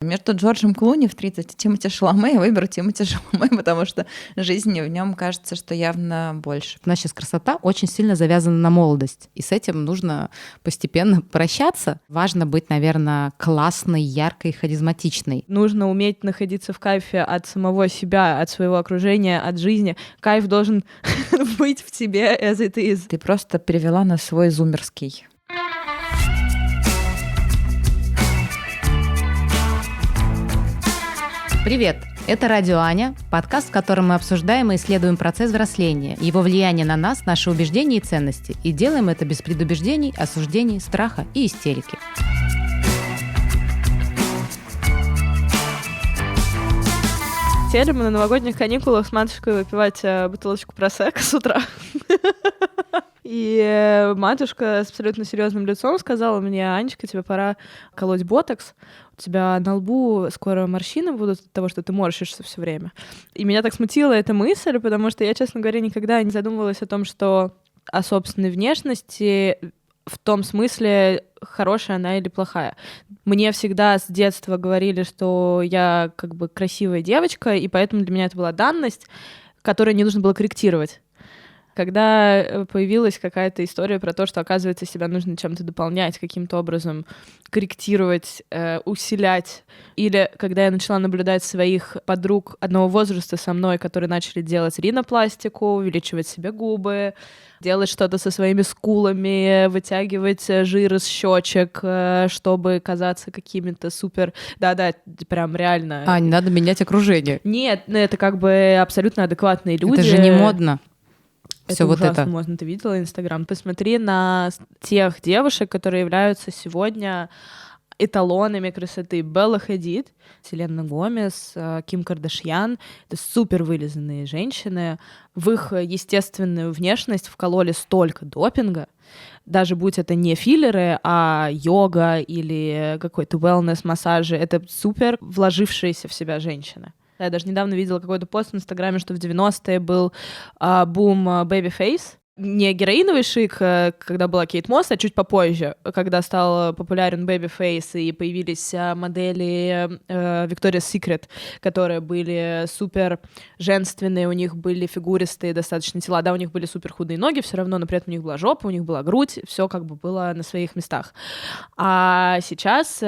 между Джорджем Клуни в 30 и Тимоти Шаломе я выберу Тимоти Шаломе, потому что жизни в нем кажется, что явно больше. У нас сейчас красота очень сильно завязана на молодость, и с этим нужно постепенно прощаться. Важно быть, наверное, классной, яркой, харизматичной. Нужно уметь находиться в кайфе от самого себя, от своего окружения, от жизни. Кайф должен быть в тебе as it is. Ты просто перевела на свой зумерский. Привет! Это «Радио Аня», подкаст, в котором мы обсуждаем и исследуем процесс взросления, его влияние на нас, наши убеждения и ценности. И делаем это без предубеждений, осуждений, страха и истерики. Сели мы на новогодних каникулах с матушкой выпивать бутылочку просекко с утра. И матушка с абсолютно серьезным лицом сказала мне: Анечка, тебе пора колоть ботокс. У тебя на лбу скоро морщины будут от того, что ты морщишься все время. И меня так смутила эта мысль, потому что я, честно говоря, никогда не задумывалась о том, что о собственной внешности в том смысле, хорошая она или плохая. Мне всегда с детства говорили, что я как бы красивая девочка, и поэтому для меня это была данность, которую не нужно было корректировать. Когда появилась какая-то история про то, что, оказывается, себя нужно чем-то дополнять, каким-то образом корректировать, усилять, или когда я начала наблюдать своих подруг одного возраста со мной, которые начали делать ринопластику, увеличивать себе губы, делать что-то со своими скулами, вытягивать жир из щечек, чтобы казаться какими-то супер... Да-да, прям реально. Не надо менять окружение. Нет, это как бы абсолютно адекватные люди. Это же не модно. Это вот ужасно это. модно. Ты видела Инстаграм? Посмотри на тех девушек, которые являются сегодня эталонами красоты. Белла Хадид, Селена Гомес, Ким Кардашьян. Это супер вылизанные женщины. В их естественную внешность вкололи столько допинга. Даже будь это не филлеры, а йога или какой-то wellness-массажи. Это супер вложившиеся в себя женщины. Я даже недавно видела какой-то пост в Инстаграме, что в 90-е был бум babyface. Не героиновый шик, когда была Кейт Мосс, а чуть попозже, когда стал популярен babyface и появились модели Victoria's Secret, которые были супер женственные, у них были фигуристые достаточно тела. Да, у них были супер худые ноги все равно, но при этом у них была жопа, у них была грудь, все как бы было на своих местах. А сейчас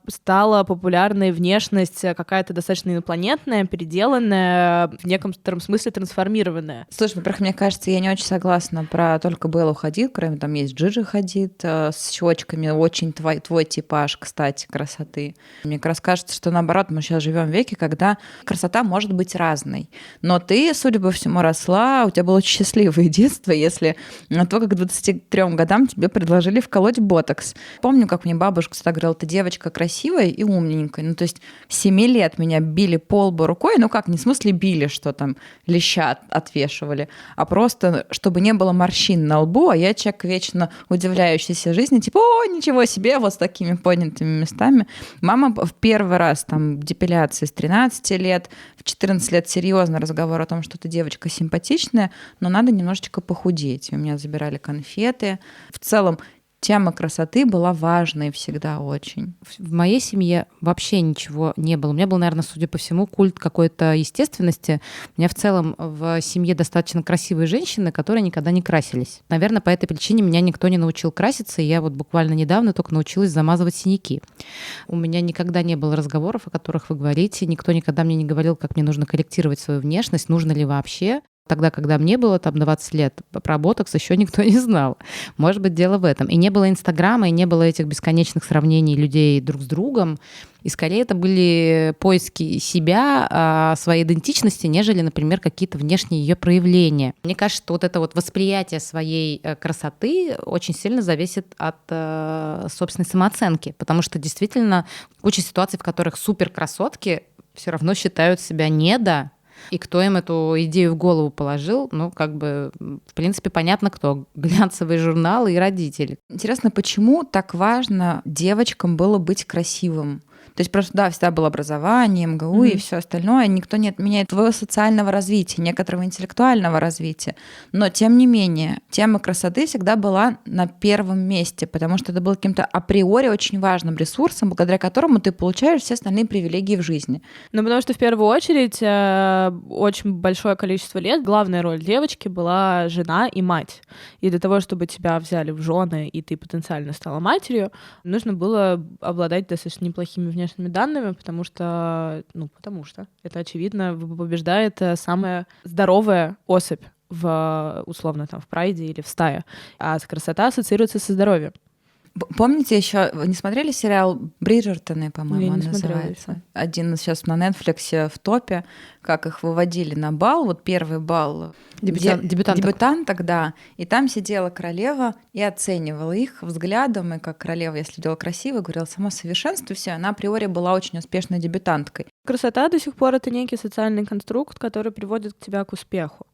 стала популярной внешность какая-то достаточно инопланетная, переделанная, в некотором смысле трансформированная. Слушай, во-первых, мне кажется, я не очень согласна про только Беллу Хадид, кроме там есть Джиджи Хадид с щечками, очень твой типаж, кстати, красоты. Мне как раз кажется, что наоборот, мы сейчас живем в веке, когда красота может быть разной. Но ты, судя по всему, росла, у тебя было очень счастливое детство, если только к 23 годам тебе предложили вколоть ботокс. Помню, как мне бабушка всегда говорила: ты девочка красивая и умненькая. Ну, то есть 7 лет меня били по лбу рукой, ну как, не в смысле били, что там леща отвешивали, а просто, чтобы не было морщин на лбу, а я человек вечно удивляющийся жизни, типа: о, ничего себе, вот с такими поднятыми местами. Мама в первый раз там депиляции с 13 лет, в 14 лет серьезный разговор о том, что ты девочка симпатичная, но надо немножечко похудеть. И у меня забирали конфеты. В целом тема красоты была важной всегда очень. В моей семье вообще ничего не было. У меня был, наверное, судя по всему, культ какой-то естественности. У меня в целом в семье достаточно красивые женщины, которые никогда не красились. Наверное, по этой причине меня никто не научил краситься, и я вот буквально недавно только научилась замазывать синяки. У меня никогда не было разговоров, о которых вы говорите. Никто никогда мне не говорил, как мне нужно корректировать свою внешность, нужно ли вообще. Тогда, когда мне было там 20 лет, про ботокс еще никто не знал. Может быть, дело в этом. И не было Инстаграма, и не было этих бесконечных сравнений людей друг с другом. И скорее это были поиски себя, своей идентичности, нежели, например, какие-то внешние ее проявления. Мне кажется, что вот это вот восприятие своей красоты очень сильно зависит от собственной самооценки. Потому что действительно куча ситуаций, в которых суперкрасотки все равно считают себя недо. И кто им эту идею в голову положил, ну, как бы, в принципе, понятно кто. Глянцевые журналы и родители. Интересно, почему так важно девочкам было быть красивым? То есть просто, да, всегда было образование, МГУ и все остальное. Никто не отменяет твоего социального развития, некоторого интеллектуального развития. Но, тем не менее, тема красоты всегда была на первом месте, потому что это было каким-то априори очень важным ресурсом, благодаря которому ты получаешь все остальные привилегии в жизни. Ну, потому что в первую очередь очень большое количество лет главная роль девочки была жена и мать. И для того, чтобы тебя взяли в жены, и ты потенциально стала матерью, нужно было обладать достаточно неплохими внешними данными, потому что это, очевидно, побеждает самая здоровая особь условно, в прайде или в стае. А красота ассоциируется со здоровьем. Помните еще, вы не смотрели сериал «Бриджертоны», по-моему, он называется? Смотрела. Один сейчас на Netflix в топе, как их выводили на бал, вот первый бал дебютанток, да, и там сидела королева и оценивала их взглядом, и как королева, если видела красиво, говорила само совершенство, все, она априори была очень успешной дебютанткой. Красота до сих пор — это некий социальный конструкт, который приводит тебя к успеху.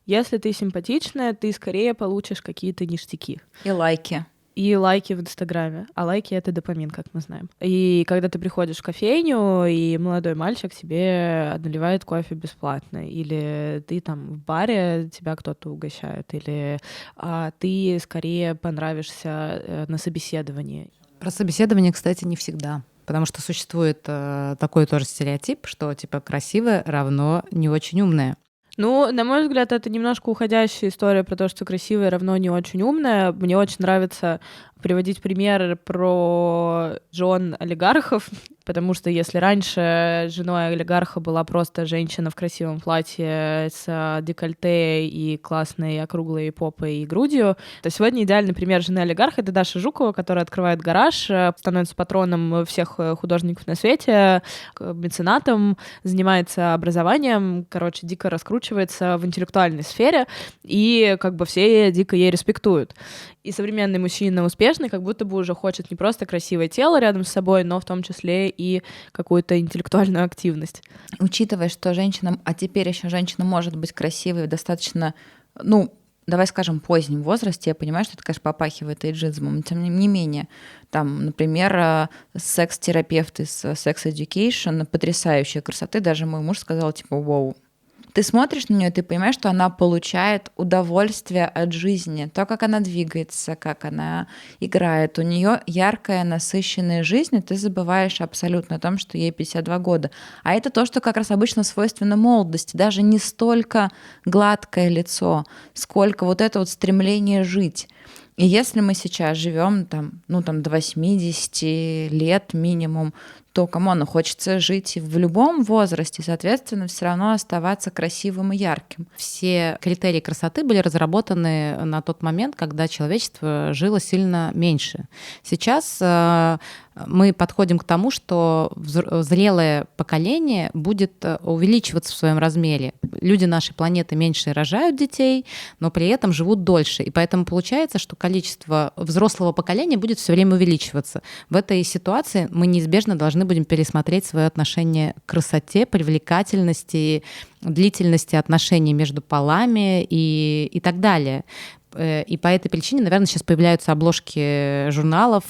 Если ты симпатичная, ты скорее получишь какие-то ништяки. И лайки. И лайки в Инстаграме. А лайки — это допамин, как мы знаем. И когда ты приходишь в кофейню, и молодой мальчик тебе наливает кофе бесплатно, или ты там в баре, тебя кто-то угощает, или ты скорее понравишься на собеседовании. Про собеседование, кстати, не всегда. Потому что существует такой тоже стереотип, что типа красивая равно не очень умная. Ну, на мой взгляд, это немножко уходящая история про то, что красивая равно не очень умная. Мне очень нравится приводить примеры про жен олигархов, потому что если раньше женой олигарха была просто женщина в красивом платье с декольте и классной округлой попой и грудью, то сегодня идеальный пример жены олигарха — это Даша Жукова, которая открывает гараж, становится патроном всех художников на свете, меценатом, занимается образованием, дико раскручивается в интеллектуальной сфере, и все дико ей респектуют. И современный мужчина успешный как будто бы уже хочет не просто красивое тело рядом с собой, но в том числе и какую-то интеллектуальную активность. Учитывая, что женщина, а теперь еще женщина может быть красивой в достаточно, давай скажем, позднем возрасте, я понимаю, что это, конечно, попахивает эйджизмом, но тем не менее, там, например, секс-терапевт из Sex Education потрясающей красоты, даже мой муж сказал, вау. Ты смотришь на нее, ты понимаешь, что она получает удовольствие от жизни, то, как она двигается, как она играет. У нее яркая, насыщенная жизнь, и ты забываешь абсолютно о том, что ей 52 года. А это то, что как раз обычно свойственно молодости. Даже не столько гладкое лицо, сколько вот это вот стремление жить. И если мы сейчас живем до 80 лет минимум, то кому хочется жить и в любом возрасте, соответственно, все равно оставаться красивым и ярким. Все критерии красоты были разработаны на тот момент, когда человечество жило сильно меньше. Сейчас мы подходим к тому, что зрелое поколение будет увеличиваться в своем размере. Люди нашей планеты меньше рожают детей, но при этом живут дольше. И поэтому получается, что количество взрослого поколения будет все время увеличиваться. В этой ситуации мы неизбежно должны будем пересмотреть свое отношение к красоте, привлекательности, длительности отношений между полами и так далее. И по этой причине, наверное, сейчас появляются обложки журналов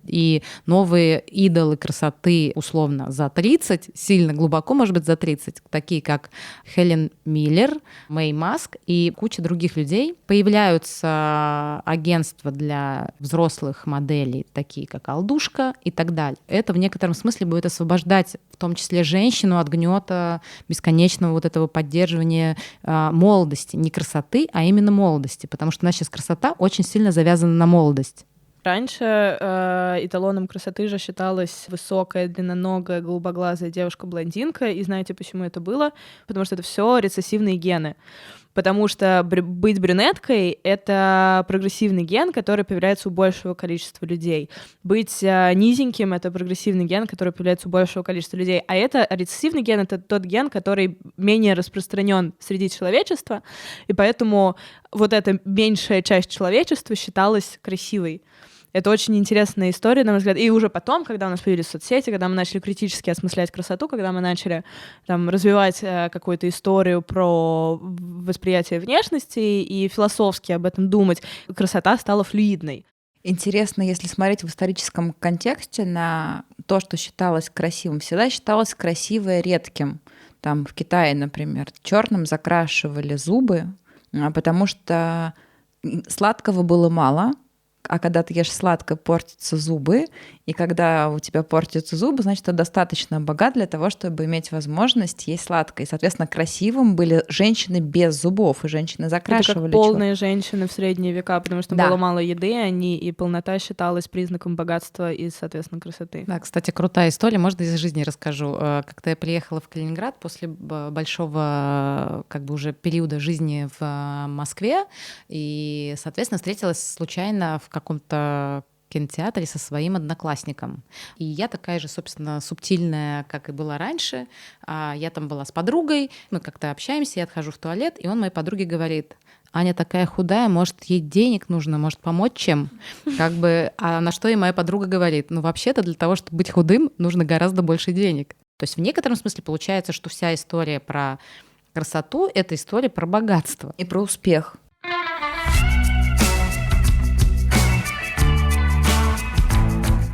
и новые идолы красоты условно за 30, сильно глубоко, может быть, за 30, такие как Хелен Миллер, Мэй Маск и куча других людей. Появляются агентства для взрослых моделей, такие как Алдушка и так далее. Это в некотором смысле будет освобождать в том числе женщину от гнета бесконечного вот этого поддерживания молодости, не красоты, а именно молодости, потому что у нас сейчас красота очень сильно завязана на молодость. Раньше эталоном красоты же считалась высокая, длинноногая, голубоглазая девушка-блондинка. И знаете, почему это было? Потому что это все рецессивные гены. Потому что быть брюнеткой — это прогрессивный ген, который появляется у большего количества людей. Быть низеньким — это прогрессивный ген, который появляется у большего количества людей. А рецессивный ген — это тот ген, который менее распространен среди человечества, и поэтому вот эта меньшая часть человечества считалась красивой. Это очень интересная история, на мой взгляд. И уже потом, когда у нас появились соцсети, когда мы начали критически осмыслять красоту, когда мы начали развивать какую-то историю про восприятие внешности и философски об этом думать, красота стала флюидной. Интересно, если смотреть в историческом контексте на то, что считалось красивым, всегда считалось красивое редким. Там в Китае, например, черным закрашивали зубы, потому что сладкого было мало, а когда ты ешь сладкое, портятся зубы, и когда у тебя портятся зубы, значит, ты достаточно богат для того, чтобы иметь возможность есть сладкое. И, соответственно, красивым были женщины без зубов, и женщины закрашивали. Это как полные женщины в средние века, потому что Да. было мало еды, и полнота считалась признаком богатства и, соответственно, красоты. Да, кстати, крутая история, можно из жизни расскажу. Когда я приехала в Калининград после большого как бы уже периода жизни в Москве, и, соответственно, встретилась случайно в каком-то кинотеатре со своим одноклассником. И я такая же, собственно, субтильная, как и была раньше. Я там была с подругой, мы как-то общаемся, я отхожу в туалет, и он моей подруге говорит: Аня такая худая, может, ей денег нужно, может, помочь чем? Как бы, а на что и моя подруга говорит: ну, вообще-то для того, чтобы быть худым, нужно гораздо больше денег. То есть в некотором смысле получается, что вся история про красоту — это история про богатство. И про успех.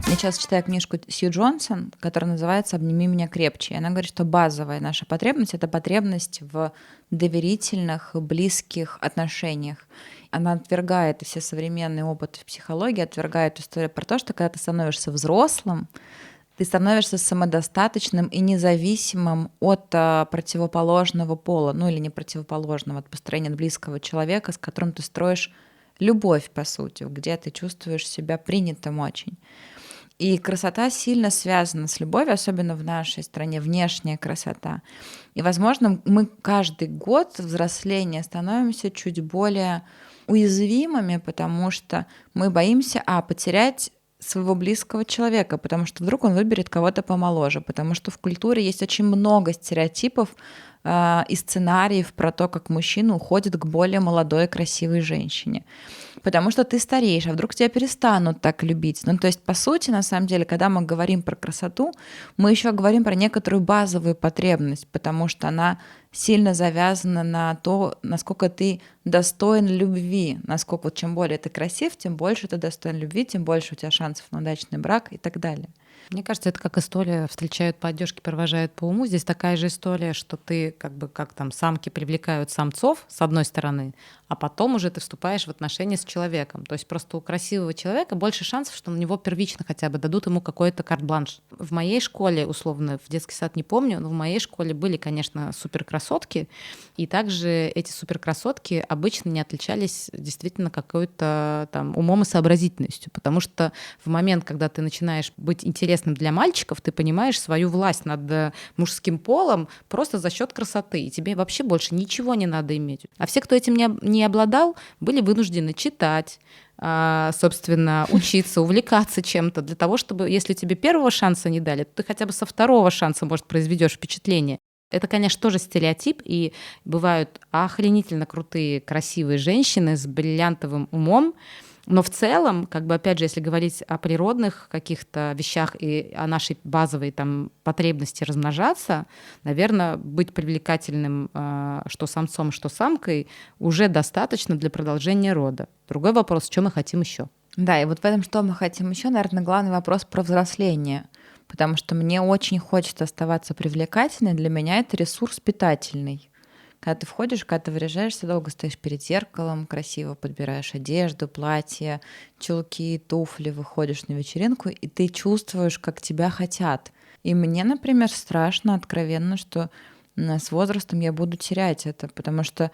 Я сейчас читаю книжку Сью Джонсон, которая называется «Обними меня крепче». И она говорит, что базовая наша потребность — это потребность в доверительных, близких отношениях. Она отвергает, и все современные опыты в психологии отвергают историю про то, что когда ты становишься взрослым, ты становишься самодостаточным и независимым от противоположного пола, ну или не противоположного, от построения близкого человека, с которым ты строишь любовь, по сути, где ты чувствуешь себя принятым очень. И красота сильно связана с любовью, особенно в нашей стране, внешняя красота. И, возможно, мы каждый год взросления становимся чуть более уязвимыми, потому что мы боимся, потерять своего близкого человека, потому что вдруг он выберет кого-то помоложе, потому что в культуре есть очень много стереотипов и сценариев про то, как мужчина уходит к более молодой, красивой женщине. Потому что ты стареешь, а вдруг тебя перестанут так любить. Ну, то есть, по сути, на самом деле, когда мы говорим про красоту, мы еще говорим про некоторую базовую потребность, потому что она сильно завязана на то, насколько ты достоин любви, насколько вот чем более ты красив, тем больше ты достоин любви, тем больше у тебя шансов на удачный брак и так далее. Мне кажется, это как история «встречают по одежке, провожают по уму». Здесь такая же история, что ты как там самки привлекают самцов, с одной стороны, а потом уже ты вступаешь в отношения с человеком. То есть просто у красивого человека больше шансов, что на него первично хотя бы дадут ему какой-то карт-бланш. В моей школе, условно, в детский сад не помню, но в моей школе были, конечно, суперкрасотки, и также эти суперкрасотки обычно не отличались действительно какой-то там умом и сообразительностью, потому что в момент, когда ты начинаешь быть интересным для мальчиков, ты понимаешь свою власть над мужским полом просто за счет красоты, и тебе вообще больше ничего не надо иметь. А все, кто этим не обладал, были вынуждены читать, собственно, учиться, увлекаться чем-то для того, чтобы, если тебе первого шанса не дали, то ты хотя бы со второго шанса, может, произведешь впечатление. Это, конечно, тоже стереотип, и бывают охренительно крутые, красивые женщины с бриллиантовым умом, но в целом, как бы, опять же, если говорить о природных каких-то вещах и о нашей базовой там потребности размножаться, наверное, быть привлекательным что самцом, что самкой уже достаточно для продолжения рода. Другой вопрос, что мы хотим еще. Да, и вот в этом, что мы хотим еще, наверное, главный вопрос про взросление. Потому что мне очень хочется оставаться привлекательной, для меня это ресурс питательный. Когда ты входишь, когда ты выряжаешься, долго стоишь перед зеркалом, красиво подбираешь одежду, платье, чулки, туфли, выходишь на вечеринку, и ты чувствуешь, как тебя хотят. И мне, например, страшно, откровенно, что с возрастом я буду терять это, потому что,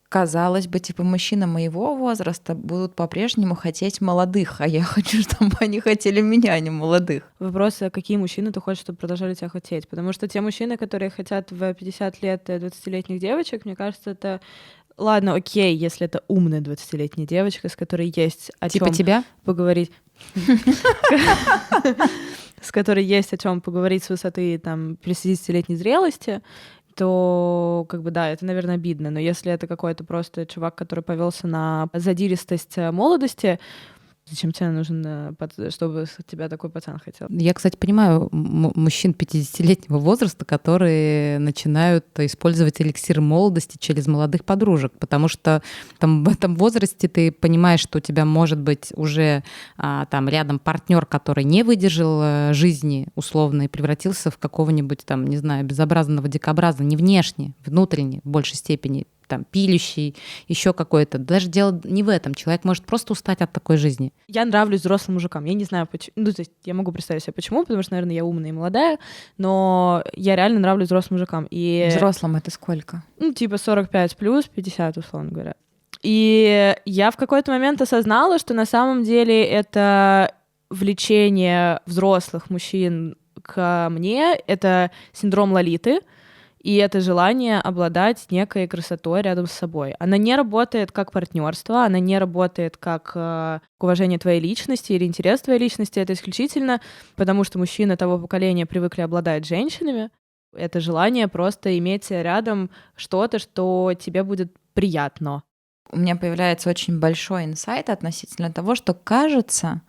казалось бы, типа мужчины моего возраста будут по-прежнему хотеть молодых, а я хочу, чтобы они хотели меня, а не молодых. Вопрос, какие мужчины ты хочешь, чтобы продолжали тебя хотеть? Потому что те мужчины, которые хотят в 50 лет 20-летних девочек, мне кажется, это... Ладно, окей, если это умная 20-летняя девочка, с которой есть о Типа чем тебя? поговорить. С которой есть о чем поговорить с высоты там 50-летней зрелости, то, как бы, да, это, наверное, обидно. Но если это какой-то просто чувак, который повелся на задиристость молодости, Зачем тебе нужен, чтобы тебя такой пацан хотел? Я, кстати, понимаю мужчин 50-летнего возраста, которые начинают использовать эликсир молодости через молодых подружек, потому что там, в этом возрасте ты понимаешь, что у тебя может быть уже там рядом партнер, который не выдержал жизни условно и превратился в какого-нибудь там, не знаю, безобразного дикобраза, не внешне, внутренне, в большей степени, там, пилющий, еще какой-то. Даже дело не в этом. Человек может просто устать от такой жизни. Я нравлюсь взрослым мужикам. Я не знаю, почему. Ну, то есть я могу представить себе, почему, потому что, наверное, я умная и молодая, но я реально нравлюсь взрослым мужикам. И... Взрослым это сколько? Ну, типа 45 плюс, 50, условно говоря. И я в какой-то момент осознала, что на самом деле это влечение взрослых мужчин ко мне, это синдром Лолиты, и это желание обладать некой красотой рядом с собой. Она не работает как партнерство, она не работает как уважение твоей личности или интерес твоей личности. Это исключительно потому, что мужчины того поколения привыкли обладать женщинами. Это желание просто иметь рядом что-то, что тебе будет приятно. У меня появляется очень большой инсайт относительно того, что кажется,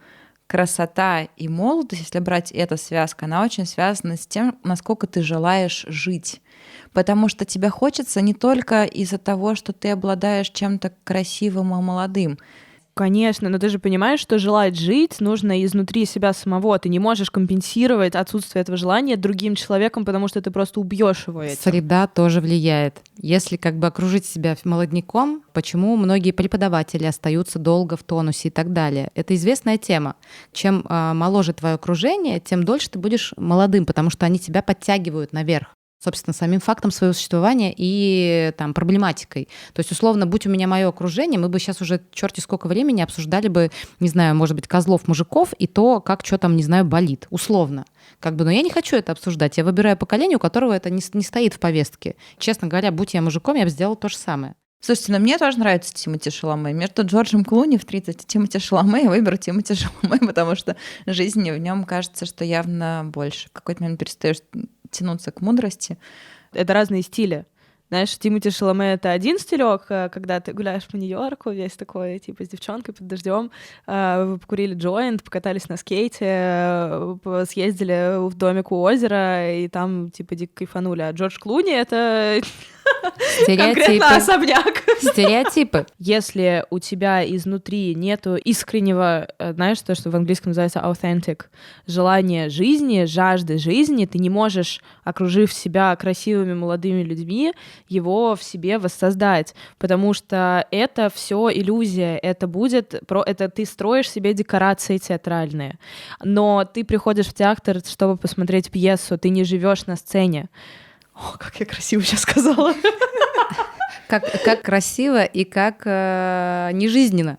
красота и молодость, если брать эту связку, она очень связана с тем, насколько ты желаешь жить. Потому что тебе хочется не только из-за того, что ты обладаешь чем-то красивым и молодым. Конечно, но ты же понимаешь, что желать жить нужно изнутри себя самого. Ты не можешь компенсировать отсутствие этого желания другим человеком, потому что ты просто убьешь его этим. Среда тоже влияет. Если как бы окружить себя молодняком, почему многие преподаватели остаются долго в тонусе и так далее? Это известная тема. Чем моложе твое окружение, тем дольше ты будешь молодым, потому что они тебя подтягивают наверх. Собственно, самим фактом своего существования и там проблематикой. То есть, условно, будь у меня мое окружение, мы бы сейчас уже черти сколько времени обсуждали бы, не знаю, может быть, козлов, мужиков и то, как что там, не знаю, болит. Условно. Как бы, но я не хочу это обсуждать. Я выбираю поколение, у которого это не стоит в повестке. Честно говоря, будь я мужиком, я бы сделала то же самое. Слушайте, но мне тоже нравится Тимоти Шаломе. Между Джорджем Клуни в 30 и Тимоти Шаломе я выберу Тимоти Шаломе, потому что жизни в нем кажется, что явно больше. В какой-то момент перестаешь тянуться к мудрости. Это разные стили. Знаешь, Тимоти Шаломе — это один стилек, когда ты гуляешь по Нью-Йорку, весь такой, типа, с девчонкой под дождем, вы покурили джойнт, покатались на скейте, съездили в домик у озера, и там, типа, дико кайфанули. А Джордж Клуни — это... Конкретно особняк. Стереотипы. Если у тебя изнутри нету искреннего, знаешь, то, что в английском называется authentic, желания жизни, жажды жизни, ты не можешь, окружив себя красивыми молодыми людьми, его в себе воссоздать, потому что это все иллюзия, это ты строишь себе декорации театральные, но ты приходишь в театр, чтобы посмотреть пьесу, ты не живешь на сцене. О, как я красиво сейчас сказала. Как красиво и как нежизненно.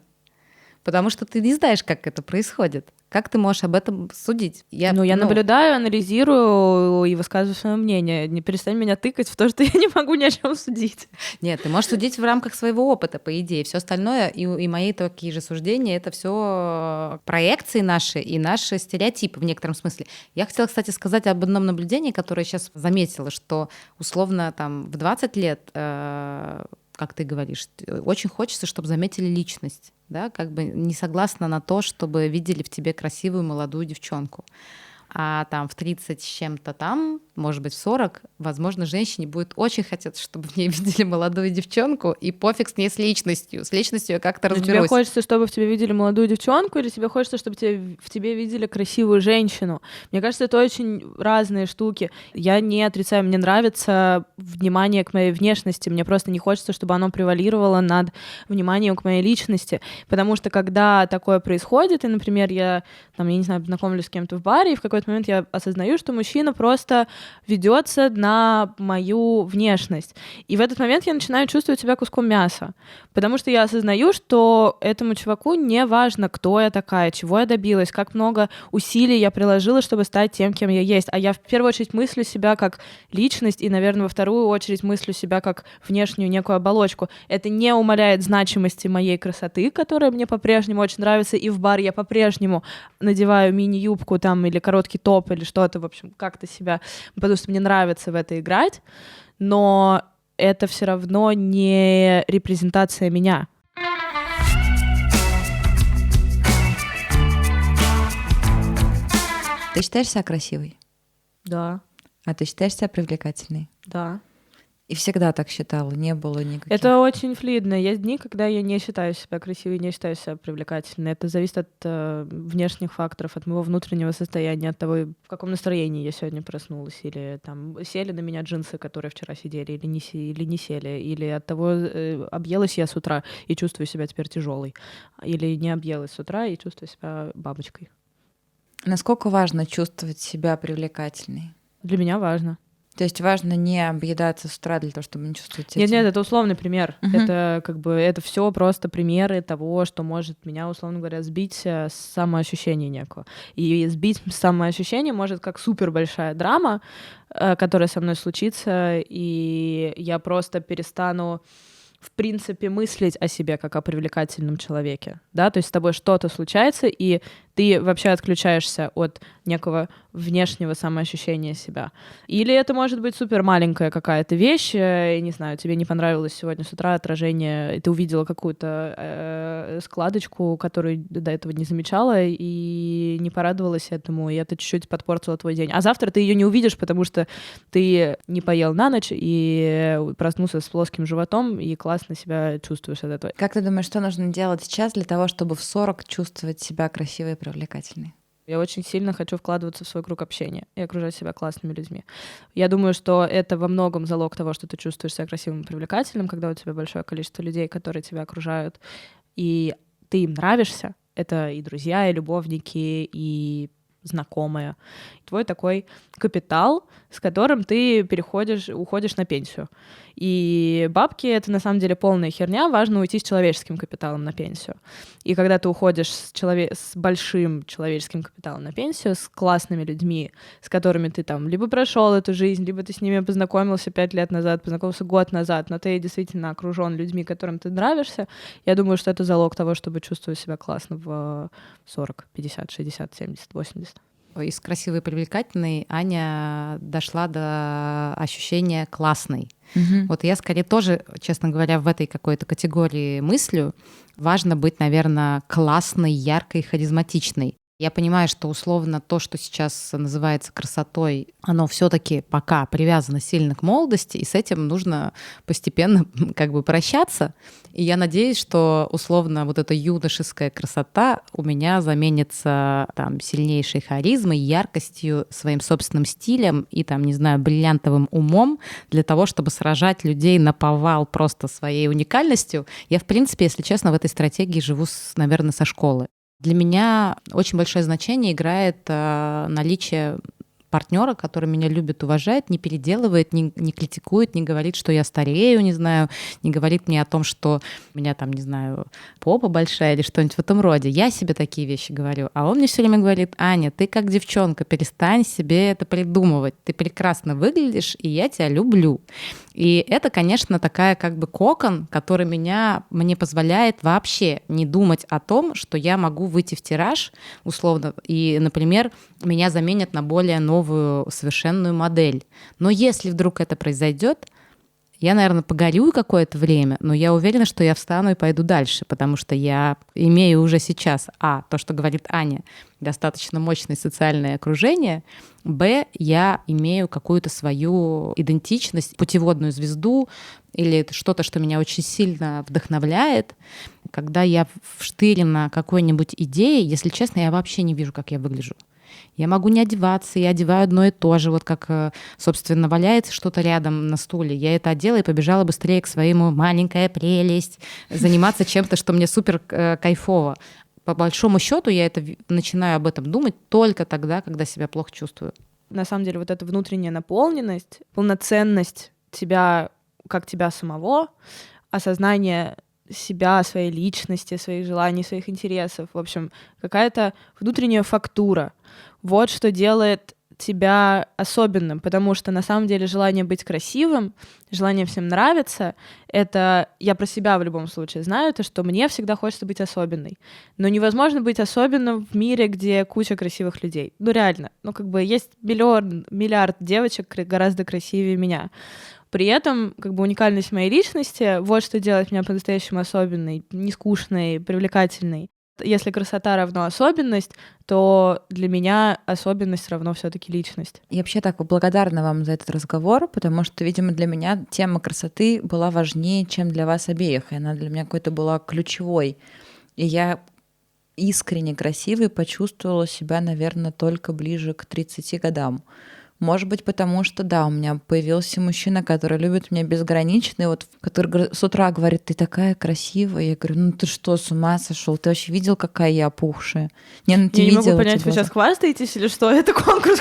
Потому что ты не знаешь, как это происходит. Как ты можешь об этом судить? Я наблюдаю, анализирую и высказываю свое мнение. Не перестань меня тыкать в то, что я не могу ни о чем судить. Нет, ты можешь судить в рамках своего опыта, по идее. Все остальное и мои такие же суждения — это все проекции наши и наши стереотипы в некотором смысле. Я хотела, кстати, сказать об одном наблюдении, которое я сейчас заметила, что условно там в 20 лет, как ты говоришь, очень хочется, чтобы заметили личность. Да, как бы не согласна на то, чтобы видели в тебе красивую молодую девчонку. А там в 30 с чем-то там, может быть, в 40, возможно, женщине будет очень хотеться, чтобы в ней видели молодую девчонку, и пофиг с ней с личностью. С личностью я как-то разберусь. Тебе хочется, чтобы в тебе видели молодую девчонку, или тебе хочется, чтобы в тебе видели красивую женщину? Мне кажется, это очень разные штуки. Я не отрицаю, мне нравится внимание к моей внешности, мне просто не хочется, чтобы оно превалировало над вниманием к моей личности, потому что когда такое происходит, и, например, я не знаю, знакомлюсь с кем-то в баре, и в какой-то момент я осознаю, что мужчина просто ведется на мою внешность. И в этот момент я начинаю чувствовать себя куском мяса, потому что я осознаю, что этому чуваку не важно, кто я такая, чего я добилась, как много усилий я приложила, чтобы стать тем, кем я есть. А я в первую очередь мыслю себя как личность и, наверное, во вторую очередь мыслю себя как внешнюю некую оболочку. Это не умаляет значимости моей красоты, которая мне по-прежнему очень нравится, и в бар я по-прежнему надеваю мини-юбку там или короткий топ или что-то, в общем, как-то себя, потому что мне нравится в это играть, но это все равно не репрезентация меня. Ты считаешь себя красивой? Да, А ты считаешь себя привлекательной? да. И всегда так считала, не было никаких... Это очень флюидно. Есть дни, когда я не считаю себя красивой, не считаю себя привлекательной. Это зависит от внешних факторов, от моего внутреннего состояния, от того, в каком настроении я сегодня проснулась, или там сели на меня джинсы, которые вчера сидели, или не сели, или от того, объелась я с утра и чувствую себя теперь тяжелой, или не объелась с утра и чувствую себя бабочкой. Насколько важно чувствовать себя привлекательной? Для меня важно. То есть важно не объедаться с утра для того, чтобы не чувствовать себя... Нет, это условный пример. Мгм. Это как бы это все просто примеры того, что может меня, условно говоря, сбить с самоощущения некого. И сбить самоощущение может как супер большая драма, которая со мной случится, и я просто перестану в принципе мыслить о себе как о привлекательном человеке, да, то есть с тобой что-то случается, и ты вообще отключаешься от некого внешнего самоощущения себя. Или это может быть супер маленькая какая-то вещь, я не знаю, тебе не понравилось сегодня с утра отражение, и ты увидела какую-то складочку, которую до этого не замечала, и не порадовалась этому, и это чуть-чуть подпортило твой день. А завтра ты ее не увидишь, потому что ты не поел на ночь и проснулся с плоским животом, и классно себя чувствуешь от этого. Как ты думаешь, что нужно делать сейчас для того, чтобы в 40 чувствовать себя красивой и привлекательной? Я очень сильно хочу вкладываться в свой круг общения и окружать себя классными людьми. Я думаю, что это во многом залог того, что ты чувствуешь себя красивым и привлекательным, когда у тебя большое количество людей, которые тебя окружают, и ты им нравишься. Это и друзья, и любовники, и знакомые. Твой такой капитал, с которым ты уходишь на пенсию. И бабки — это на самом деле полная херня, важно уйти с человеческим капиталом на пенсию. И когда ты уходишь с большим человеческим капиталом на пенсию, с классными людьми, с которыми ты там либо прошел эту жизнь, либо ты с ними познакомился 5 лет назад, познакомился год назад, но ты действительно окружен людьми, которым ты нравишься, я думаю, что это залог того, чтобы чувствовать себя классно в 40, 50, 60, 70, 80. Из красивой и привлекательной Аня дошла до ощущения классной. Вот я скорее тоже, честно говоря, в этой какой-то категории мыслю. Важно быть, наверное, классной, яркой, харизматичной. Я понимаю, что условно то, что сейчас называется красотой, оно все-таки пока привязано сильно к молодости, и с этим нужно постепенно как бы прощаться. И я надеюсь, что условно вот эта юношеская красота у меня заменится там сильнейшей харизмой, яркостью, своим собственным стилем и там, не знаю, бриллиантовым умом для того, чтобы сражать людей наповал просто своей уникальностью. Я, в принципе, если честно, в этой стратегии живу, наверное, со школы. Для меня очень большое значение играет наличие партнера, который меня любит, уважает, не переделывает, не критикует, не говорит, что я старею, не знаю, не говорит мне о том, что у меня там, не знаю, попа большая или что-нибудь в этом роде. Я себе такие вещи говорю. А он мне все время говорит: Аня, ты как девчонка, перестань себе это придумывать. Ты прекрасно выглядишь, и я тебя люблю. И это, конечно, такая как бы кокон, который мне позволяет вообще не думать о том, что я могу выйти в тираж, условно, и, например, меня заменят на более новую совершенную модель. Но если вдруг это произойдет, я, наверное, погорюю какое-то время, но я уверена, что я встану и пойду дальше, потому что я имею уже сейчас, то, что говорит Аня, достаточно мощное социальное окружение, я имею какую-то свою идентичность, путеводную звезду или что-то, что меня очень сильно вдохновляет. Когда я вштырена какой-нибудь идеей, если честно, я вообще не вижу, как я выгляжу. Я могу не одеваться, я одеваю одно и то же, вот как, собственно, валяется что-то рядом на стуле. Я это одела и побежала быстрее к своему «маленькая прелесть», заниматься чем-то, что мне супер кайфово. По большому счету я начинаю об этом думать только тогда, когда себя плохо чувствую. На самом деле вот эта внутренняя наполненность, полноценность тебя как тебя самого, осознание себя, своей личности, своих желаний, своих интересов. В общем, какая-то внутренняя фактура. Вот что делает тебя особенным, потому что на самом деле желание быть красивым, желание всем нравиться, это я про себя в любом случае знаю, это что мне всегда хочется быть особенной. Но невозможно быть особенным в мире, где куча красивых людей. Ну реально, как бы есть миллиард девочек гораздо красивее меня. При этом как бы уникальность моей личности, вот что делает меня по-настоящему особенной, нескучной, привлекательной. Если красота равно особенность, то для меня особенность равно все-таки личность. Я вообще так благодарна вам за этот разговор, потому что, видимо, для меня тема красоты была важнее, чем для вас обеих, и она для меня какой-то была ключевой. И я искренне красивой почувствовала себя, наверное, только ближе к 30 годам. Может быть, потому что, да, у меня появился мужчина, который любит меня безгранично, и вот который с утра говорит: ты такая красивая. Я говорю: ну ты что, с ума сошел? Ты вообще видел, какая я опухшая? Не, ну ты Я не могу видела понять, эти вы глаза? сейчас хвастаетесь или что? Это конкурс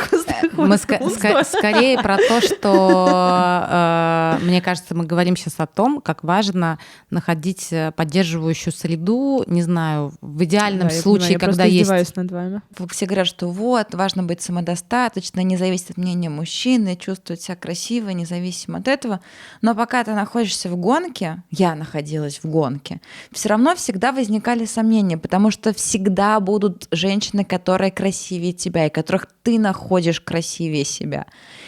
Мы скорее про то, что, мне кажется, мы говорим сейчас о том, как важно находить поддерживающую среду, не знаю, в идеальном случае, когда я есть... издеваюсь над вами. Все говорят, что вот, важно быть самодостаточной, не зависеть от мнения мужчины, чувствовать себя красивой, независимо от этого. Но пока ты находишься в гонке, я находилась в гонке, все равно всегда возникали сомнения, потому что всегда будут женщины, которые красивее тебя, и которых ты находишь красивее себя.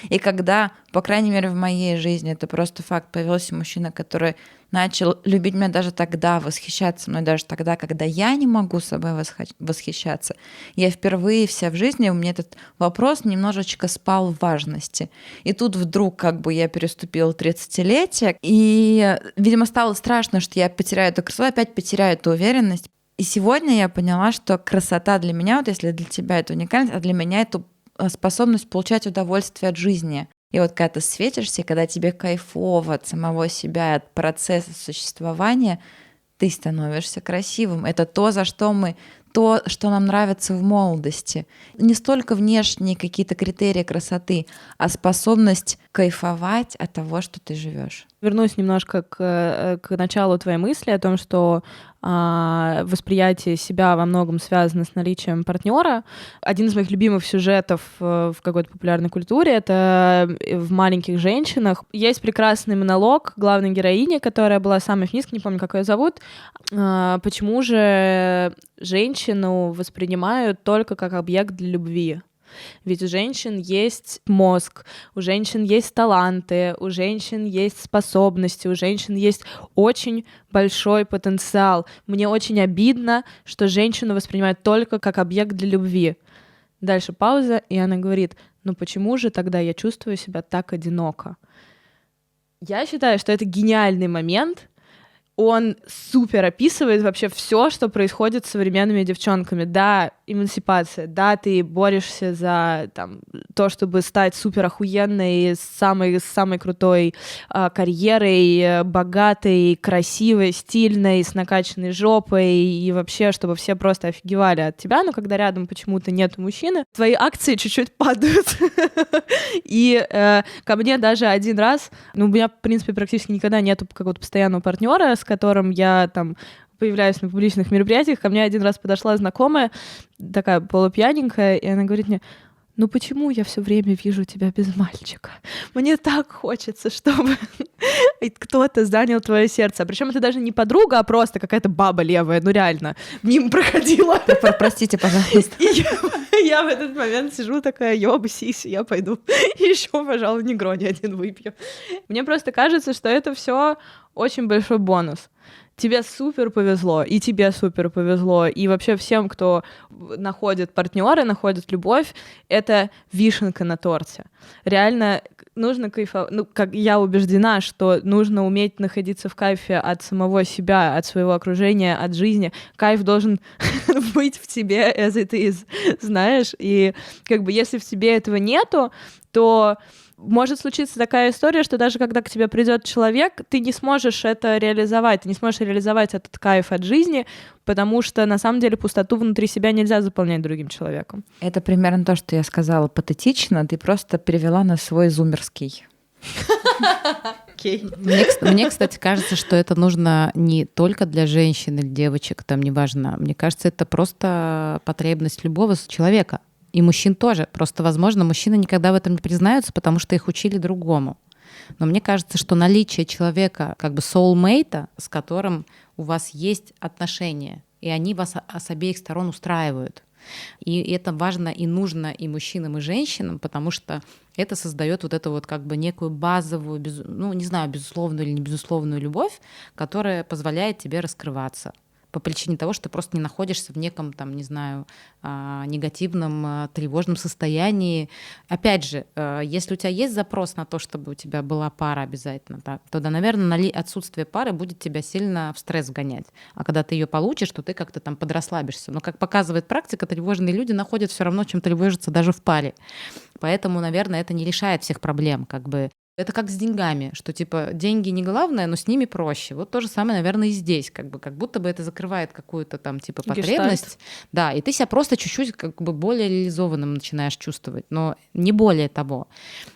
И когда, по крайней мере, в моей жизни, это просто факт, появился мужчина, который начал любить меня даже тогда, восхищаться мной даже тогда, когда я не могу собой восхищаться. Я впервые вся в жизни, у меня этот вопрос немножечко спал в важности. И тут вдруг как бы я переступила 30-летие, и, видимо, стало страшно, что я потеряю эту красоту, опять потеряю эту уверенность. И сегодня я поняла, что красота для меня, вот если для тебя это уникальность, а для меня это способность получать удовольствие от жизни. И вот когда ты светишься, когда тебе кайфово от самого себя, от процесса существования, ты становишься красивым. Это то, что нам нравится в молодости. Не столько внешние какие-то критерии красоты, а способность кайфовать от того, что ты живешь. Вернусь немножко к началу твоей мысли о том, что восприятие себя во многом связано с наличием партнера. Один из моих любимых сюжетов в какой-то популярной культуре — это в «Маленьких женщинах». Есть прекрасный монолог главной героини, которая была самой феминисткой, не помню, как ее зовут. Почему же женщину воспринимают только как объект для любви? Ведь у женщин есть мозг, у женщин есть таланты, у женщин есть способности, у женщин есть очень большой потенциал. Мне очень обидно, что женщину воспринимают только как объект для любви. Дальше пауза, и она говорит: ну почему же тогда я чувствую себя так одиноко? Я считаю, что это гениальный момент. Он супер описывает вообще все, что происходит с современными девчонками. Да, эмансипация, да, ты борешься за то, чтобы стать супер охуенной, с самой крутой карьерой, богатой, красивой, стильной, с накачанной жопой, и вообще, чтобы все просто офигевали от тебя, но когда рядом почему-то нет мужчины, твои акции чуть-чуть падают. И ко мне даже один раз, у меня, в принципе, практически никогда нету какого-то постоянного партнера, с которым я появляюсь на публичных мероприятиях. Ко мне один раз подошла знакомая, такая полупьяненькая, и она говорит мне: ну почему я все время вижу тебя без мальчика? Мне так хочется, чтобы кто-то занял твое сердце. Причем это даже не подруга, а просто какая-то баба левая, ну реально, мимо проходила. Простите, пожалуйста. И я в этот момент сижу такая: ёбасись, я пойду еще, пожалуй, негрони один выпью. Мне просто кажется, что это все очень большой бонус. Тебе супер повезло, и тебе супер повезло, и вообще всем, кто находит партнера, находит любовь, это вишенка на торте. Реально нужно кайфовать. Как я убеждена, что нужно уметь находиться в кайфе от самого себя, от своего окружения, от жизни. Кайф должен быть в тебе as it is, знаешь? И если в тебе этого нету, то может случиться такая история, что даже когда к тебе придет человек, ты не сможешь это реализовать, ты не сможешь реализовать этот кайф от жизни, потому что на самом деле пустоту внутри себя нельзя заполнять другим человеком. Это примерно то, что я сказала патетично, ты просто перевела на свой зумерский. Мне, кстати, кажется, что это нужно не только для женщин или девочек, неважно. Мне кажется, это просто потребность любого человека. И мужчин тоже. Просто, возможно, мужчины никогда в этом не признаются, потому что их учили другому. Но мне кажется, что наличие человека, soulmate, с которым у вас есть отношения, и они вас с обеих сторон устраивают. И это важно и нужно и мужчинам, и женщинам, потому что это создает вот эту некую базовую, не знаю, безусловную или не безусловную любовь, которая позволяет тебе раскрываться. по причине того, что ты просто не находишься в неком, там, не знаю, негативном, тревожном состоянии. Опять же, если у тебя есть запрос на то, чтобы у тебя была пара обязательно, то, да, наверное, отсутствие пары будет тебя сильно в стресс гонять. А когда ты ее получишь, то ты как-то там подрасслабишься. Но, как показывает практика, тревожные люди находят все равно, чем тревожиться даже в паре. Поэтому, наверное, это не решает всех проблем, как бы. Это как с деньгами, что типа деньги не главное, но с ними проще. Вот то же самое, наверное, и здесь, как будто бы это закрывает какую-то там типа потребность. Да, и ты себя просто чуть-чуть как бы более реализованным начинаешь чувствовать, но не более того.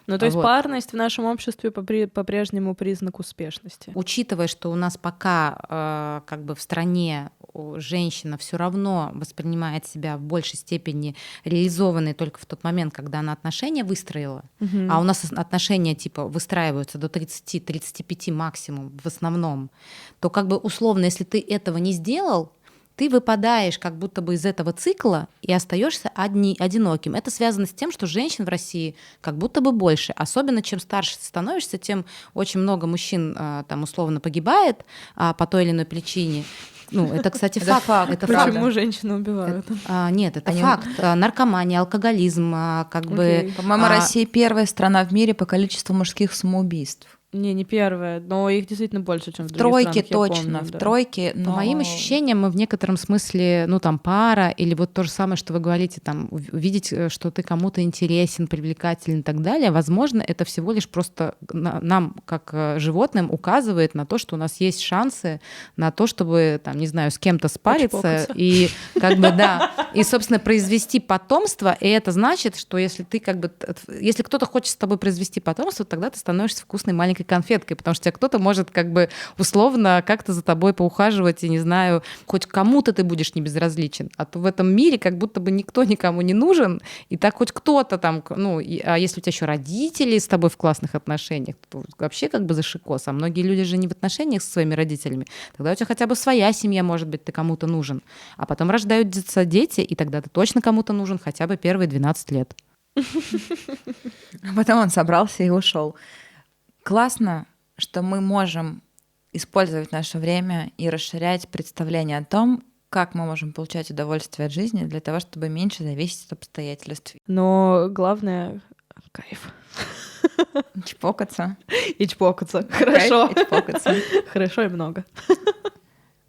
Ну, то есть парность в нашем обществе по-прежнему признак успешности. Учитывая, что у нас пока как бы в стране женщина все равно воспринимает себя в большей степени реализованной только в тот момент, когда она отношения выстроила, а у нас отношения типа выстраиваются до 30-35 максимум в основном, то как бы условно, если ты этого не сделал, ты выпадаешь как будто бы из этого цикла и остаешься одиноким. Это связано с тем, что женщин в России как будто бы больше. Особенно чем старше ты становишься, тем очень много мужчин там условно погибает по той или иной причине. Ну, это, кстати, факт. Это Почему женщины убивают? Нет, это факт. Наркомания, алкоголизм, как бы... По-моему, Россия первая страна в мире по количеству мужских самоубийств. Не первая, но их действительно больше, чем в других странах. Точно, в тройке. Но... По моим ощущениям, мы в некотором смысле, ну, там, пара, или вот то же самое, что вы говорите, там, увидеть, что ты кому-то интересен, привлекателен и так далее, возможно, это всего лишь просто нам, как животным, указывает на то, что у нас есть шансы на то, чтобы, там, не знаю, с кем-то спариться и, как бы, да, и, собственно, произвести потомство, и это значит, что если ты, как бы, если кто-то хочет с тобой произвести потомство, тогда ты становишься вкусной маленькой конфеткой, потому что тебя кто-то может как бы условно как-то за тобой поухаживать, и не знаю, хоть кому-то ты будешь не безразличен. А то в этом мире как будто бы никто никому не нужен, и так хоть кто-то там, ну, а если у тебя еще родители с тобой в классных отношениях, то вообще как бы зашикос. А многие люди же не в отношениях со своими родителями. Тогда у тебя хотя бы своя семья, может быть, ты кому-то нужен. А потом рождаются дети, и тогда ты точно кому-то нужен хотя бы первые 12 лет. А потом он собрался и ушел. Классно, что мы можем использовать наше время и расширять представление о том, как мы можем получать удовольствие от жизни для того, чтобы меньше зависеть от обстоятельств. Но главное — кайф. Чпокаться. И чпокаться. Хорошо. Кайф и чпокаться. Хорошо и много.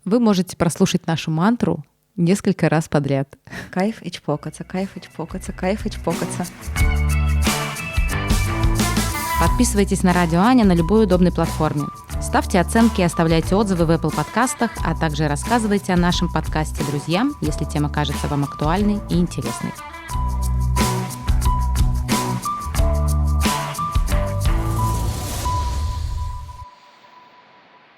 Вы можете прослушать нашу мантру несколько раз подряд. Кайф и чпокаться, кайф и чпокаться, кайф и чпокаться. Подписывайтесь на Радио Аня на любой удобной платформе. Ставьте оценки и оставляйте отзывы в Apple подкастах, а также рассказывайте о нашем подкасте друзьям, если тема кажется вам актуальной и интересной.